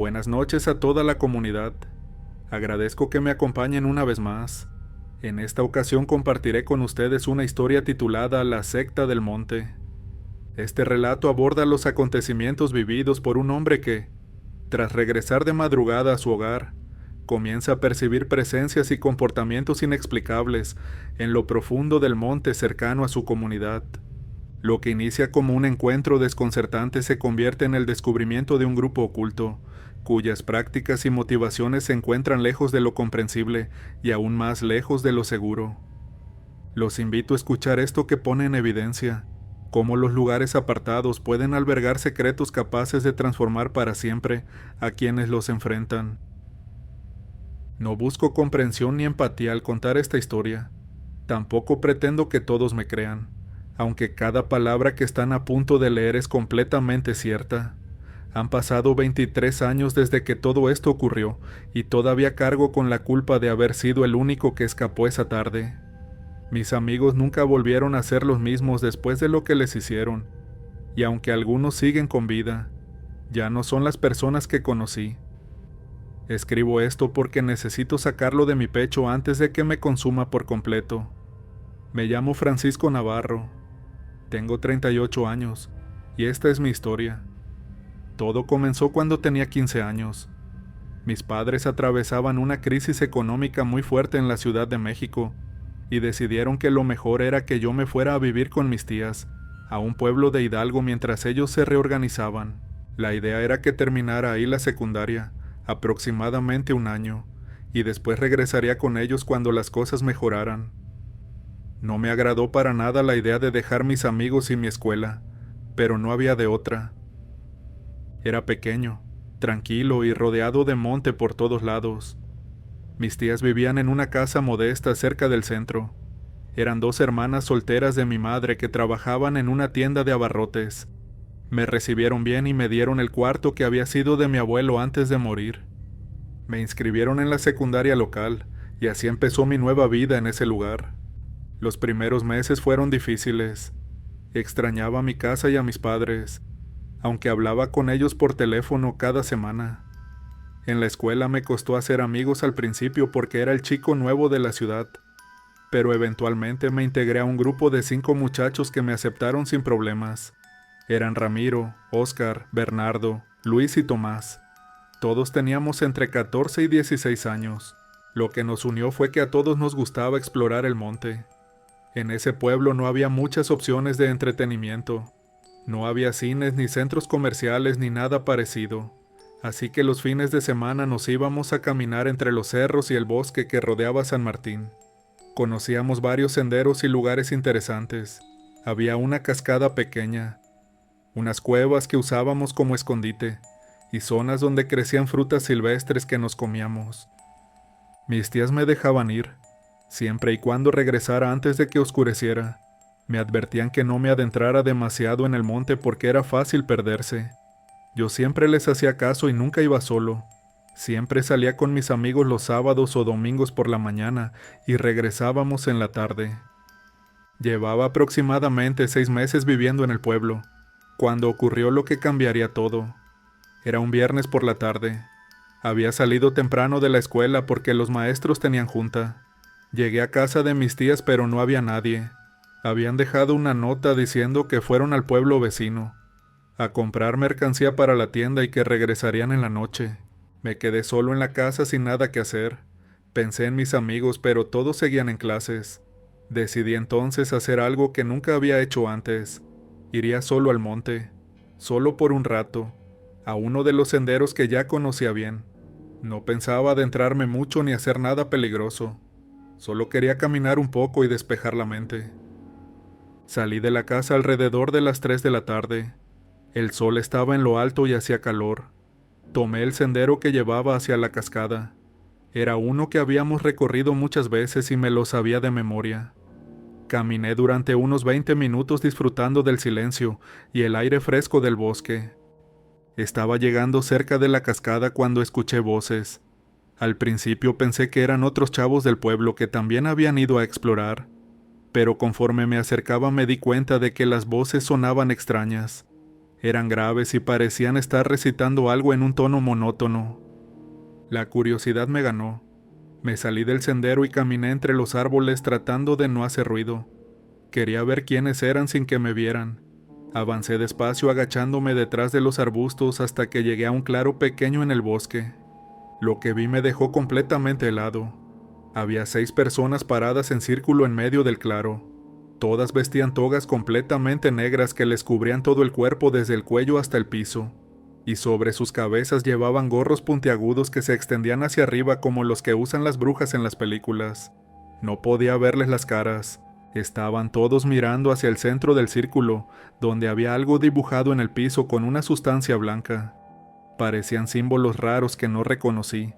Buenas noches a toda la comunidad. Agradezco que me acompañen una vez más. En esta ocasión compartiré con ustedes una historia titulada La secta del monte. Este relato aborda los acontecimientos vividos por un hombre que, tras regresar de madrugada a su hogar, comienza a percibir presencias y comportamientos inexplicables en lo profundo del monte cercano a su comunidad. Lo que inicia como un encuentro desconcertante se convierte en el descubrimiento de un grupo oculto, cuyas prácticas y motivaciones se encuentran lejos de lo comprensible y aún más lejos de lo seguro. Los invito a escuchar esto que pone en evidencia cómo los lugares apartados pueden albergar secretos capaces de transformar para siempre a quienes los enfrentan. No busco comprensión ni empatía al contar esta historia. Tampoco pretendo que todos me crean, aunque cada palabra que están a punto de leer es completamente cierta. Han pasado 23 años desde que todo esto ocurrió, y todavía cargo con la culpa de haber sido el único que escapó esa tarde. Mis amigos nunca volvieron a ser los mismos después de lo que les hicieron, y aunque algunos siguen con vida, ya no son las personas que conocí. Escribo esto porque necesito sacarlo de mi pecho antes de que me consuma por completo. Me llamo Francisco Navarro. Tengo 38 años, y esta es mi historia. Todo comenzó cuando tenía 15 años. Mis padres atravesaban una crisis económica muy fuerte en la Ciudad de México, y decidieron que lo mejor era que yo me fuera a vivir con mis tías, a un pueblo de Hidalgo mientras ellos se reorganizaban. La idea era que terminara ahí la secundaria, aproximadamente un año, y después regresaría con ellos cuando las cosas mejoraran. No me agradó para nada la idea de dejar mis amigos y mi escuela, pero no había de otra. Era pequeño, tranquilo y rodeado de monte por todos lados. Mis tías vivían en una casa modesta cerca del centro. Eran 2 hermanas solteras de mi madre que trabajaban en una tienda de abarrotes. Me recibieron bien y me dieron el cuarto que había sido de mi abuelo antes de morir. Me inscribieron en la secundaria local, y así empezó mi nueva vida en ese lugar. Los primeros meses fueron difíciles. Extrañaba a mi casa y a mis padres, aunque hablaba con ellos por teléfono cada semana. En la escuela me costó hacer amigos al principio porque era el chico nuevo de la ciudad, pero eventualmente me integré a un grupo de 5 muchachos que me aceptaron sin problemas. Eran Ramiro, Óscar, Bernardo, Luis y Tomás. Todos teníamos entre 14 y 16 años. Lo que nos unió fue que a todos nos gustaba explorar el monte. En ese pueblo no había muchas opciones de entretenimiento. No había cines ni centros comerciales ni nada parecido. Así que los fines de semana nos íbamos a caminar entre los cerros y el bosque que rodeaba San Martín. Conocíamos varios senderos y lugares interesantes. Había una cascada pequeña, unas cuevas que usábamos como escondite, y zonas donde crecían frutas silvestres que nos comíamos. Mis tías me dejaban ir, siempre y cuando regresara antes de que oscureciera. Me advertían que no me adentrara demasiado en el monte porque era fácil perderse. Yo siempre les hacía caso y nunca iba solo. Siempre salía con mis amigos los sábados o domingos por la mañana y regresábamos en la tarde. Llevaba aproximadamente 6 meses viviendo en el pueblo, cuando ocurrió lo que cambiaría todo. Era un viernes por la tarde. Había salido temprano de la escuela porque los maestros tenían junta. Llegué a casa de mis tías pero no había nadie. Habían dejado una nota diciendo que fueron al pueblo vecino a comprar mercancía para la tienda y que regresarían en la noche. Me quedé solo en la casa sin nada que hacer. Pensé en mis amigos, pero todos seguían en clases. Decidí entonces hacer algo que nunca había hecho antes. Iría solo al monte, solo por un rato, a uno de los senderos que ya conocía bien. No pensaba adentrarme mucho ni hacer nada peligroso. Solo quería caminar un poco y despejar la mente. Salí de la casa alrededor de las 3 de la tarde. El sol estaba en lo alto y hacía calor. Tomé el sendero que llevaba hacia la cascada. Era uno que habíamos recorrido muchas veces y me lo sabía de memoria. Caminé durante unos 20 minutos disfrutando del silencio y el aire fresco del bosque. Estaba llegando cerca de la cascada cuando escuché voces. Al principio pensé que eran otros chavos del pueblo que también habían ido a explorar, pero conforme me acercaba me di cuenta de que las voces sonaban extrañas. Eran graves y parecían estar recitando algo en un tono monótono. La curiosidad me ganó. Me salí del sendero y caminé entre los árboles tratando de no hacer ruido. Quería ver quiénes eran sin que me vieran. Avancé despacio agachándome detrás de los arbustos hasta que llegué a un claro pequeño en el bosque. Lo que vi me dejó completamente helado. Había 6 personas paradas en círculo en medio del claro. Todas vestían togas completamente negras que les cubrían todo el cuerpo desde el cuello hasta el piso, y sobre sus cabezas llevaban gorros puntiagudos que se extendían hacia arriba como los que usan las brujas en las películas. No podía verles las caras. Estaban todos mirando hacia el centro del círculo, donde había algo dibujado en el piso con una sustancia blanca. Parecían símbolos raros que no reconocí,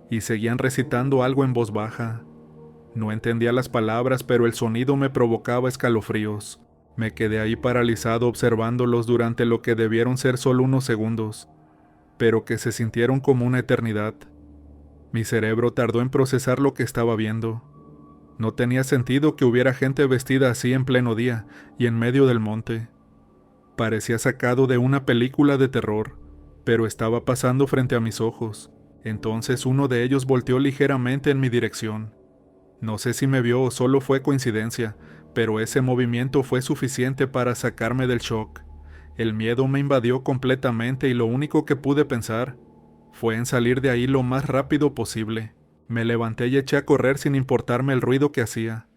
y seguían recitando algo en voz baja. No entendía las palabras, pero el sonido me provocaba escalofríos. Me quedé ahí paralizado observándolos durante lo que debieron ser solo unos segundos, pero que se sintieron como una eternidad. Mi cerebro tardó en procesar lo que estaba viendo. No tenía sentido que hubiera gente vestida así en pleno día y en medio del monte. Parecía sacado de una película de terror, pero estaba pasando frente a mis ojos. Entonces uno de ellos volteó ligeramente en mi dirección. No sé si me vio o solo fue coincidencia, pero ese movimiento fue suficiente para sacarme del shock. El miedo me invadió completamente y lo único que pude pensar fue en salir de ahí lo más rápido posible. Me levanté y eché a correr sin importarme el ruido que hacía.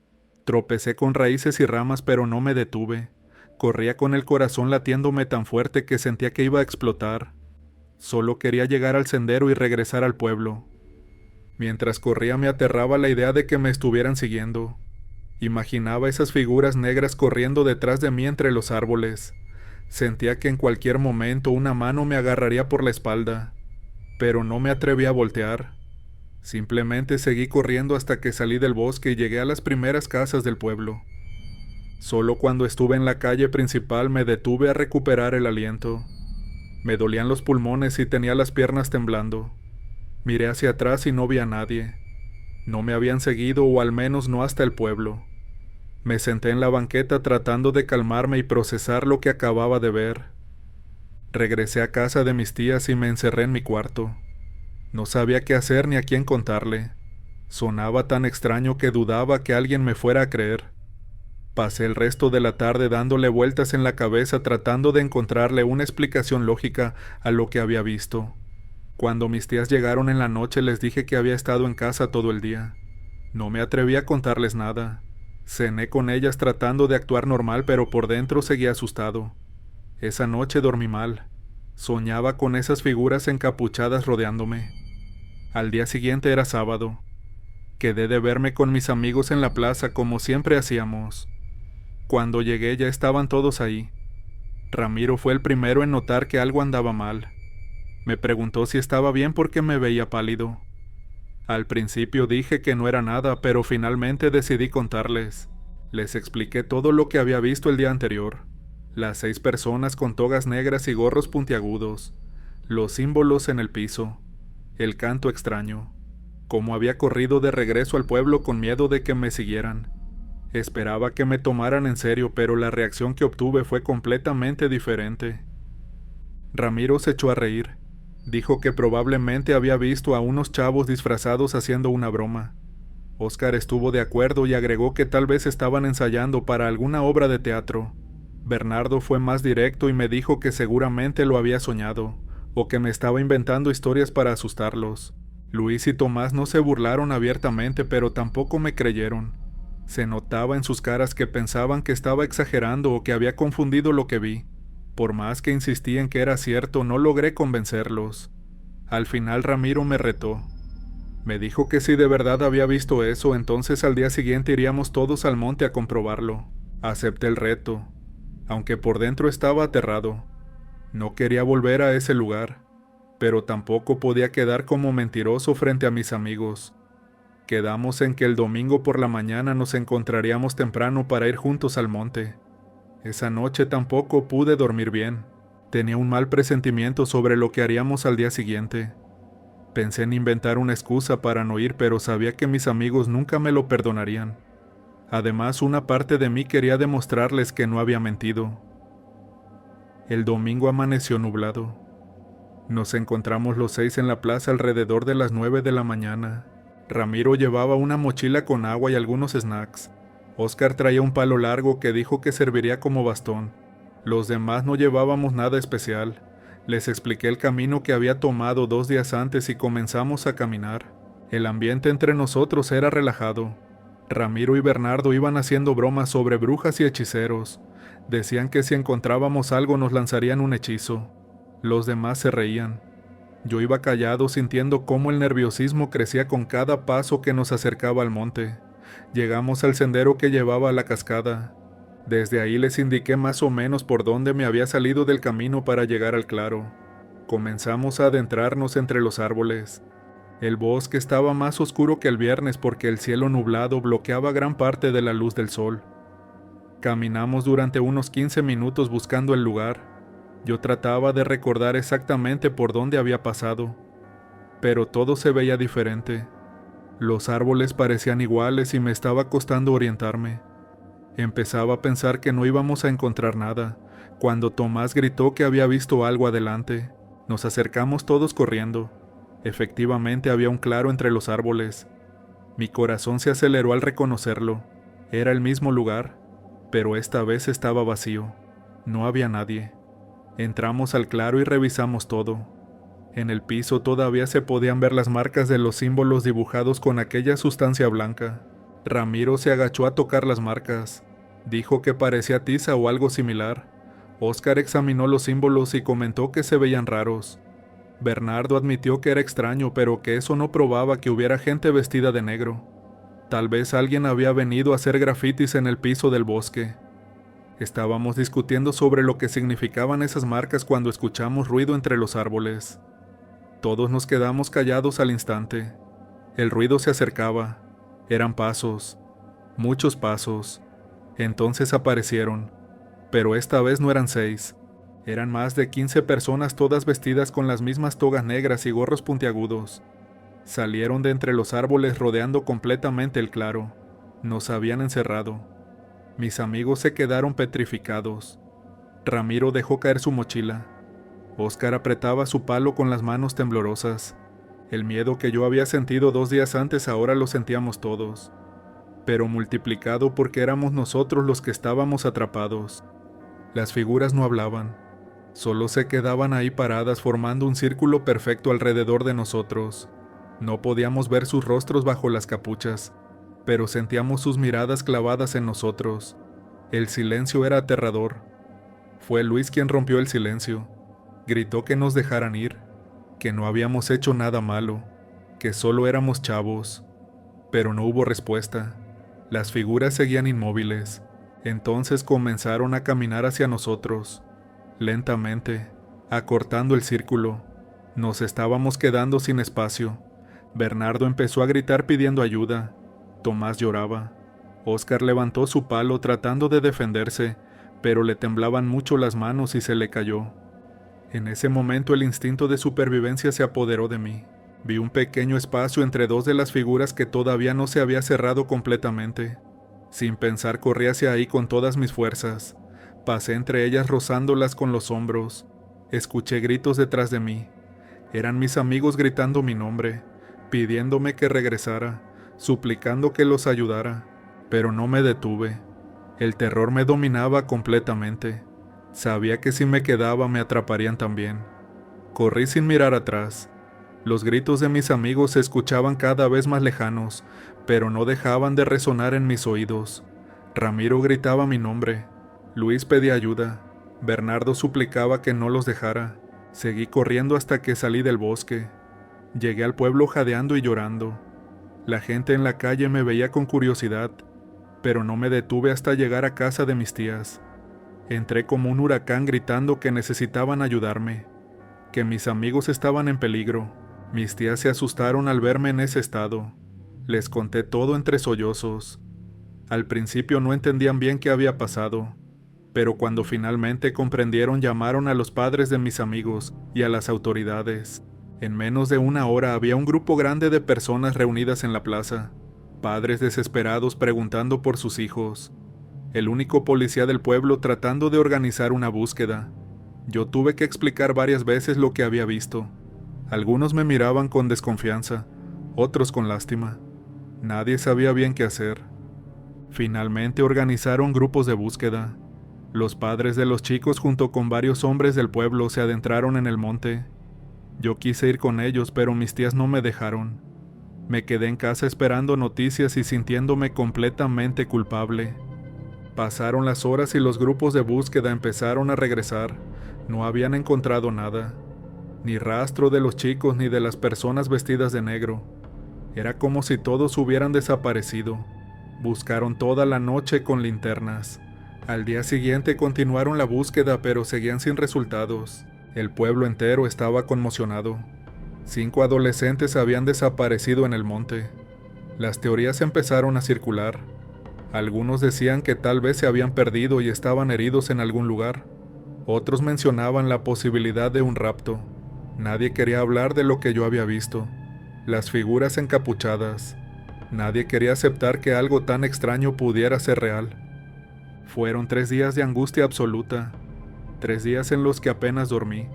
Tropecé con raíces y ramas, pero no me detuve. Corría con el corazón latiéndome tan fuerte que sentía que iba a explotar. Solo quería llegar al sendero y regresar al pueblo. Mientras corría me aterraba la idea de que me estuvieran siguiendo. Imaginaba esas figuras negras corriendo detrás de mí entre los árboles. Sentía que en cualquier momento una mano me agarraría por la espalda, pero no me atreví a voltear. Simplemente seguí corriendo hasta que salí del bosque y llegué a las primeras casas del pueblo. Solo cuando estuve en la calle principal me detuve a recuperar el aliento. Me dolían los pulmones y tenía las piernas temblando. Miré hacia atrás y no vi a nadie. No me habían seguido, o al menos no hasta el pueblo. Me senté en la banqueta tratando de calmarme y procesar lo que acababa de ver. Regresé a casa de mis tías y me encerré en mi cuarto. No sabía qué hacer ni a quién contarle. Sonaba tan extraño que dudaba que alguien me fuera a creer. Pasé el resto de la tarde dándole vueltas en la cabeza tratando de encontrarle una explicación lógica a lo que había visto. Cuando mis tías llegaron en la noche les dije que había estado en casa todo el día. No me atreví a contarles nada. Cené con ellas tratando de actuar normal, pero por dentro seguía asustado. Esa noche dormí mal. Soñaba con esas figuras encapuchadas rodeándome. Al día siguiente era sábado. Quedé de verme con mis amigos en la plaza como siempre hacíamos. Cuando llegué ya estaban todos ahí. Ramiro fue el primero en notar que algo andaba mal. Me preguntó si estaba bien porque me veía pálido. Al principio dije que no era nada, pero finalmente decidí contarles. Les expliqué todo lo que había visto el día anterior. Las 6 personas con togas negras y gorros puntiagudos. Los símbolos en el piso. El canto extraño. Cómo había corrido de regreso al pueblo con miedo de que me siguieran. Esperaba que me tomaran en serio, pero la reacción que obtuve fue completamente diferente. Ramiro se echó a reír. Dijo que probablemente había visto a unos chavos disfrazados haciendo una broma. Oscar estuvo de acuerdo y agregó que tal vez estaban ensayando para alguna obra de teatro. Bernardo fue más directo y me dijo que seguramente lo había soñado, o que me estaba inventando historias para asustarlos. Luis y Tomás no se burlaron abiertamente, pero tampoco me creyeron. Se notaba en sus caras que pensaban que estaba exagerando o que había confundido lo que vi. Por más que insistí en que era cierto, no logré convencerlos. Al final Ramiro me retó. Me dijo que si de verdad había visto eso, entonces al día siguiente iríamos todos al monte a comprobarlo. Acepté el reto, aunque por dentro estaba aterrado. No quería volver a ese lugar, pero tampoco podía quedar como mentiroso frente a mis amigos. Quedamos en que el domingo por la mañana nos encontraríamos temprano para ir juntos al monte. Esa noche tampoco pude dormir bien. Tenía un mal presentimiento sobre lo que haríamos al día siguiente. Pensé en inventar una excusa para no ir, pero sabía que mis amigos nunca me lo perdonarían. Además, una parte de mí quería demostrarles que no había mentido. El domingo amaneció nublado. Nos encontramos los 6 en la plaza alrededor de las 9 de la mañana. Ramiro llevaba una mochila con agua y algunos snacks. Óscar traía un palo largo que dijo que serviría como bastón. Los demás no llevábamos nada especial. Les expliqué el camino que había tomado 2 días antes y comenzamos a caminar. El ambiente entre nosotros era relajado. Ramiro y Bernardo iban haciendo bromas sobre brujas y hechiceros. Decían que si encontrábamos algo nos lanzarían un hechizo. Los demás se reían. Yo iba callado sintiendo cómo el nerviosismo crecía con cada paso que nos acercaba al monte. Llegamos al sendero que llevaba a la cascada. Desde ahí les indiqué más o menos por dónde me había salido del camino para llegar al claro. Comenzamos a adentrarnos entre los árboles. El bosque estaba más oscuro que el viernes porque el cielo nublado bloqueaba gran parte de la luz del sol. Caminamos durante unos 15 minutos buscando el lugar. Yo trataba de recordar exactamente por dónde había pasado, pero todo se veía diferente. Los árboles parecían iguales y me estaba costando orientarme. Empezaba a pensar que no íbamos a encontrar nada, cuando Tomás gritó que había visto algo adelante. Nos acercamos todos corriendo. Efectivamente había un claro entre los árboles. Mi corazón se aceleró al reconocerlo. Era el mismo lugar, pero esta vez estaba vacío. No había nadie. Entramos al claro y revisamos todo. En el piso todavía se podían ver las marcas de los símbolos dibujados con aquella sustancia blanca. Ramiro se agachó a tocar las marcas. Dijo que parecía tiza o algo similar. Óscar examinó los símbolos y comentó que se veían raros. Bernardo admitió que era extraño, pero que eso no probaba que hubiera gente vestida de negro. Tal vez alguien había venido a hacer grafitis en el piso del bosque. Estábamos discutiendo sobre lo que significaban esas marcas cuando escuchamos ruido entre los árboles. Todos nos quedamos callados al instante. El ruido se acercaba. Eran pasos. Muchos pasos. Entonces aparecieron. Pero esta vez no eran 6. Eran más de 15 personas todas vestidas con las mismas togas negras y gorros puntiagudos. Salieron de entre los árboles rodeando completamente el claro. Nos habían encerrado. Mis amigos se quedaron petrificados. Ramiro dejó caer su mochila. Óscar apretaba su palo con las manos temblorosas. El miedo que yo había sentido 2 días antes ahora lo sentíamos todos, pero multiplicado porque éramos nosotros los que estábamos atrapados. Las figuras no hablaban, solo se quedaban ahí paradas formando un círculo perfecto alrededor de nosotros. No podíamos ver sus rostros bajo las capuchas, pero sentíamos sus miradas clavadas en nosotros. El silencio era aterrador. Fue Luis quien rompió el silencio. Gritó que nos dejaran ir, que no habíamos hecho nada malo, que solo éramos chavos. Pero no hubo respuesta. Las figuras seguían inmóviles. Entonces comenzaron a caminar hacia nosotros, lentamente, acortando el círculo. Nos estábamos quedando sin espacio. Bernardo empezó a gritar pidiendo ayuda. Tomás lloraba. Óscar levantó su palo tratando de defenderse, pero le temblaban mucho las manos y se le cayó. En ese momento el instinto de supervivencia se apoderó de mí. Vi un pequeño espacio entre 2 de las figuras que todavía no se había cerrado completamente. Sin pensar corrí hacia ahí con todas mis fuerzas. Pasé entre ellas rozándolas con los hombros. Escuché gritos detrás de mí. Eran mis amigos gritando mi nombre, pidiéndome que regresara, suplicando que los ayudara, pero no me detuve. El terror me dominaba completamente. Sabía que si me quedaba me atraparían también. Corrí sin mirar atrás. Los gritos de mis amigos se escuchaban cada vez más lejanos, pero no dejaban de resonar en mis oídos. Ramiro gritaba mi nombre. Luis pedía ayuda. Bernardo suplicaba que no los dejara. Seguí corriendo hasta que salí del bosque. Llegué al pueblo jadeando y llorando. La gente en la calle me veía con curiosidad, pero no me detuve hasta llegar a casa de mis tías. Entré como un huracán gritando que necesitaban ayudarme, que mis amigos estaban en peligro. Mis tías se asustaron al verme en ese estado. Les conté todo entre sollozos. Al principio no entendían bien qué había pasado, pero cuando finalmente comprendieron llamaron a los padres de mis amigos y a las autoridades. En menos de 1 hora había un grupo grande de personas reunidas en la plaza, padres desesperados preguntando por sus hijos. El único policía del pueblo tratando de organizar una búsqueda. Yo tuve que explicar varias veces lo que había visto. Algunos me miraban con desconfianza, otros con lástima. Nadie sabía bien qué hacer. Finalmente organizaron grupos de búsqueda. Los padres de los chicos junto con varios hombres del pueblo se adentraron en el monte. Yo quise ir con ellos, pero mis tías no me dejaron. Me quedé en casa esperando noticias y sintiéndome completamente culpable. Pasaron las horas y los grupos de búsqueda empezaron a regresar. No habían encontrado nada. Ni rastro de los chicos ni de las personas vestidas de negro. Era como si todos hubieran desaparecido. Buscaron toda la noche con linternas. Al día siguiente continuaron la búsqueda, pero seguían sin resultados. El pueblo entero estaba conmocionado. 5 adolescentes habían desaparecido en el monte. Las teorías empezaron a circular. Algunos decían que tal vez se habían perdido y estaban heridos en algún lugar. Otros mencionaban la posibilidad de un rapto. Nadie quería hablar de lo que yo había visto. Las figuras encapuchadas. Nadie quería aceptar que algo tan extraño pudiera ser real. Fueron 3 días de angustia absoluta. 3 días en los que apenas dormí.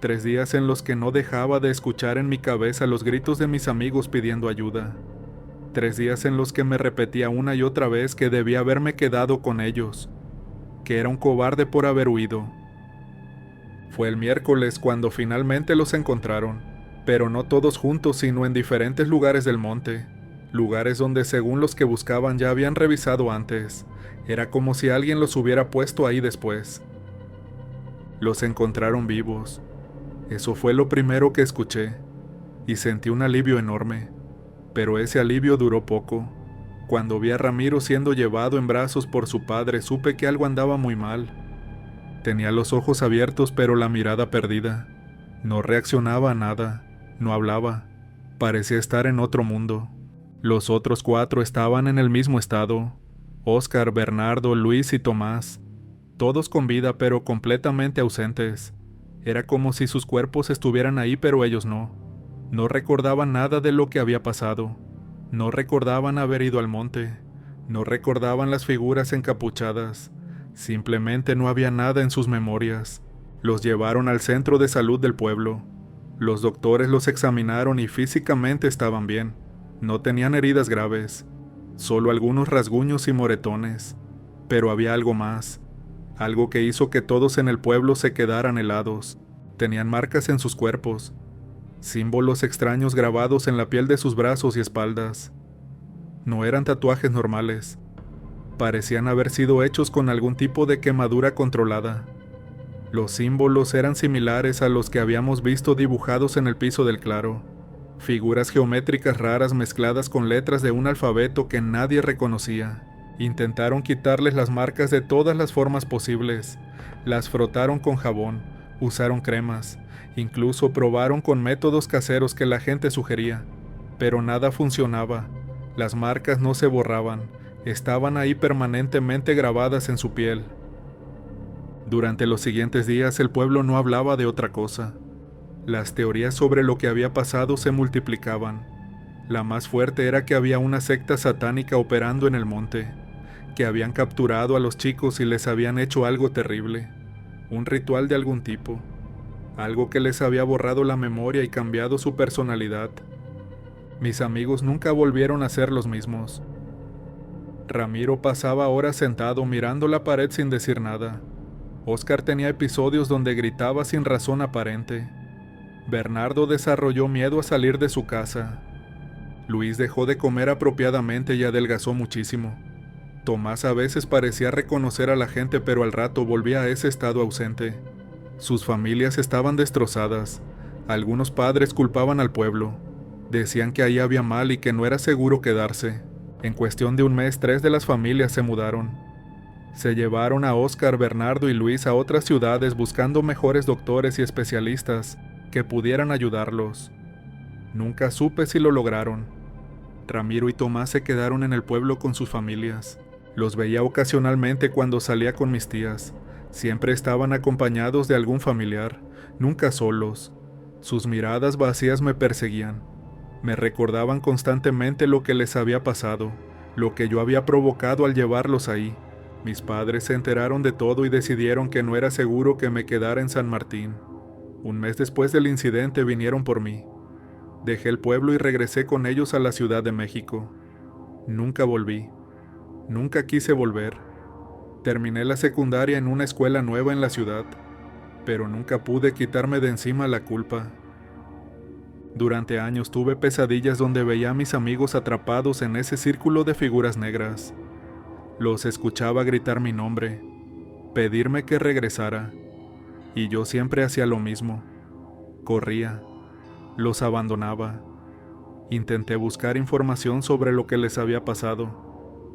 3 días en los que no dejaba de escuchar en mi cabeza los gritos de mis amigos pidiendo ayuda. 3 días en los que me repetía una y otra vez que debía haberme quedado con ellos, que era un cobarde por haber huido. Fue el miércoles cuando finalmente los encontraron, pero no todos juntos, sino en diferentes lugares del monte, lugares donde según los que buscaban ya habían revisado antes. Era como si alguien los hubiera puesto ahí después. Los encontraron vivos. Eso fue lo primero que escuché, y sentí un alivio enorme. Pero ese alivio duró poco. Cuando vi a Ramiro siendo llevado en brazos por su padre, supe que algo andaba muy mal. Tenía los ojos abiertos, pero la mirada perdida. No reaccionaba a nada, no hablaba. Parecía estar en otro mundo. Los otros 4 estaban en el mismo estado: Óscar, Bernardo, Luis y Tomás. Todos con vida, pero completamente ausentes. Era como si sus cuerpos estuvieran ahí, pero ellos no. No recordaban nada de lo que había pasado. No recordaban haber ido al monte. No recordaban las figuras encapuchadas. Simplemente no había nada en sus memorias. Los llevaron al centro de salud del pueblo. Los doctores los examinaron y físicamente estaban bien. No tenían heridas graves, solo algunos rasguños y moretones. Pero había algo más. Algo que hizo que todos en el pueblo se quedaran helados. Tenían marcas en sus cuerpos. Símbolos extraños grabados en la piel de sus brazos y espaldas. No eran tatuajes normales. Parecían haber sido hechos con algún tipo de quemadura controlada. Los símbolos eran similares a los que habíamos visto dibujados en el piso del claro. Figuras geométricas raras mezcladas con letras de un alfabeto que nadie reconocía. Intentaron quitarles las marcas de todas las formas posibles. Las frotaron con jabón, usaron cremas, incluso probaron con métodos caseros que la gente sugería. Pero nada funcionaba. Las marcas no se borraban. Estaban ahí permanentemente grabadas en su piel. Durante los siguientes días el pueblo no hablaba de otra cosa. Las teorías sobre lo que había pasado se multiplicaban. La más fuerte era que había una secta satánica operando en el monte, que habían capturado a los chicos y les habían hecho algo terrible, un ritual de algún tipo, algo que les había borrado la memoria y cambiado su personalidad. Mis amigos nunca volvieron a ser los mismos. Ramiro pasaba horas sentado mirando la pared sin decir nada. Óscar tenía episodios donde gritaba sin razón aparente. Bernardo desarrolló miedo a salir de su casa. Luis dejó de comer apropiadamente y adelgazó muchísimo. Tomás a veces parecía reconocer a la gente, pero al rato volvía a ese estado ausente. Sus familias estaban destrozadas. Algunos padres culpaban al pueblo. Decían que ahí había mal y que no era seguro quedarse. En cuestión de un mes, 3 de las familias se mudaron. Se llevaron a Óscar, Bernardo y Luis a otras ciudades buscando mejores doctores y especialistas que pudieran ayudarlos. Nunca supe si lo lograron. Ramiro y Tomás se quedaron en el pueblo con sus familias. Los veía ocasionalmente cuando salía con mis tías. Siempre estaban acompañados de algún familiar, nunca solos. Sus miradas vacías me perseguían. Me recordaban constantemente lo que les había pasado, lo que yo había provocado al llevarlos ahí. Mis padres se enteraron de todo y decidieron que no era seguro que me quedara en San Martín. Un mes después del incidente vinieron por mí. Dejé el pueblo y regresé con ellos a la Ciudad de México. Nunca volví. Nunca quise volver. Terminé la secundaria en una escuela nueva en la ciudad, pero nunca pude quitarme de encima la culpa. Durante años tuve pesadillas donde veía a mis amigos atrapados en ese círculo de figuras negras. Los escuchaba gritar mi nombre, pedirme que regresara, y yo siempre hacía lo mismo. Corría, los abandonaba. Intenté buscar información sobre lo que les había pasado.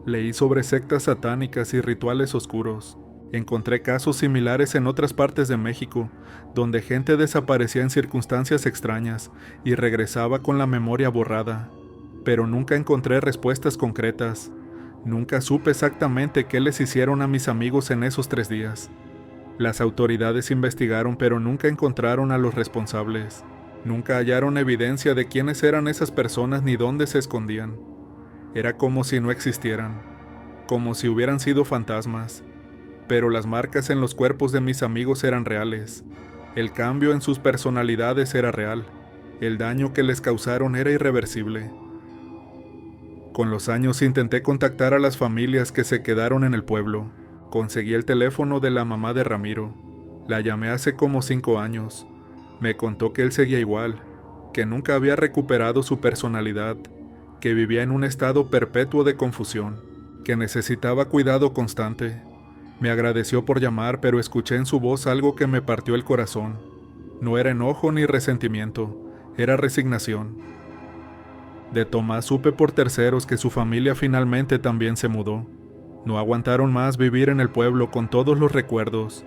Leí sobre sectas satánicas y rituales oscuros. Encontré casos similares en otras partes de México, donde gente desaparecía en circunstancias extrañas y regresaba con la memoria borrada. Pero nunca encontré respuestas concretas. Nunca supe exactamente qué les hicieron a mis amigos en esos 3 días. Las autoridades investigaron, pero nunca encontraron a los responsables. Nunca hallaron evidencia de quiénes eran esas personas ni dónde se escondían. Era como si no existieran, como si hubieran sido fantasmas. Pero las marcas en los cuerpos de mis amigos eran reales. El cambio en sus personalidades era real. El daño que les causaron era irreversible. Con los años intenté contactar a las familias que se quedaron en el pueblo. Conseguí el teléfono de la mamá de Ramiro. La llamé hace como 5 años. Me contó que él seguía igual, que nunca había recuperado su personalidad, que vivía en un estado perpetuo de confusión, que necesitaba cuidado constante. Me agradeció por llamar, pero escuché en su voz algo que me partió el corazón. No era enojo ni resentimiento, era resignación. De Tomás supe por terceros que su familia finalmente también se mudó. No aguantaron más vivir en el pueblo con todos los recuerdos.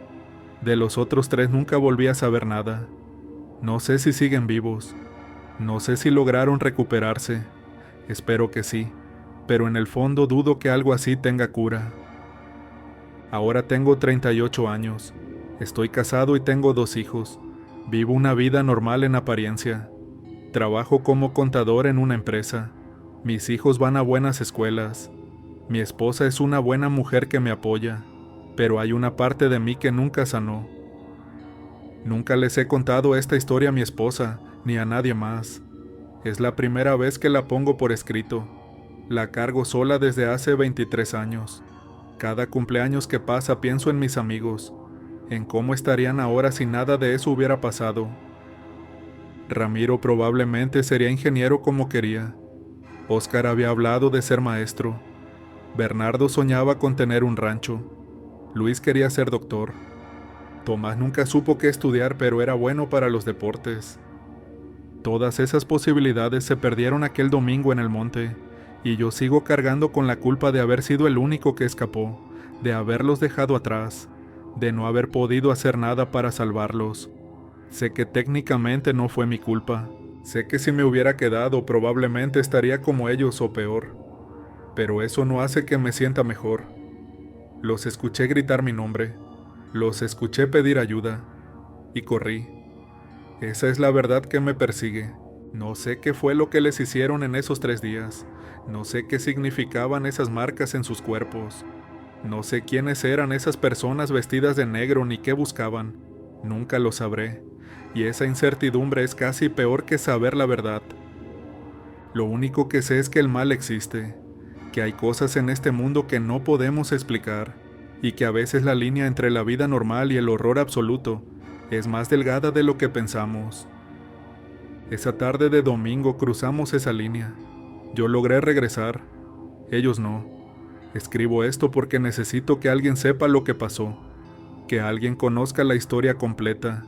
De los otros 3 nunca volví a saber nada. No sé si siguen vivos. No sé si lograron recuperarse. Espero que sí, pero en el fondo dudo que algo así tenga cura. Ahora tengo 38 años. Estoy casado y tengo 2 hijos. Vivo una vida normal en apariencia. Trabajo como contador en una empresa. Mis hijos van a buenas escuelas. Mi esposa es una buena mujer que me apoya, pero hay una parte de mí que nunca sanó. Nunca les he contado esta historia a mi esposa, ni a nadie más. Es la primera vez que la pongo por escrito. La cargo sola desde hace 23 años. Cada cumpleaños que pasa pienso en mis amigos, en cómo estarían ahora si nada de eso hubiera pasado. Ramiro probablemente sería ingeniero como quería. Óscar había hablado de ser maestro. Bernardo soñaba con tener un rancho. Luis quería ser doctor. Tomás nunca supo qué estudiar, pero era bueno para los deportes. Todas esas posibilidades se perdieron aquel domingo en el monte, y yo sigo cargando con la culpa de haber sido el único que escapó, de haberlos dejado atrás, de no haber podido hacer nada para salvarlos. Sé que técnicamente no fue mi culpa. Sé que si me hubiera quedado probablemente estaría como ellos o peor. Pero eso no hace que me sienta mejor. Los escuché gritar mi nombre. Los escuché pedir ayuda. Y corrí. Esa es la verdad que me persigue. No sé qué fue lo que les hicieron en esos 3 días. No sé qué significaban esas marcas en sus cuerpos. No sé quiénes eran esas personas vestidas de negro ni qué buscaban. Nunca lo sabré. Y esa incertidumbre es casi peor que saber la verdad. Lo único que sé es que el mal existe, que hay cosas en este mundo que no podemos explicar, y que a veces la línea entre la vida normal y el horror absoluto es más delgada de lo que pensamos. Esa tarde de domingo cruzamos esa línea. Yo logré regresar, ellos no. Escribo esto porque necesito que alguien sepa lo que pasó, que alguien conozca la historia completa.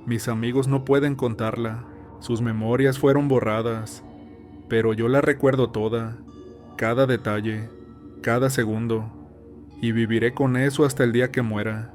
Mis amigos no pueden contarla, sus memorias fueron borradas, pero yo la recuerdo toda, cada detalle, cada segundo, y viviré con eso hasta el día que muera.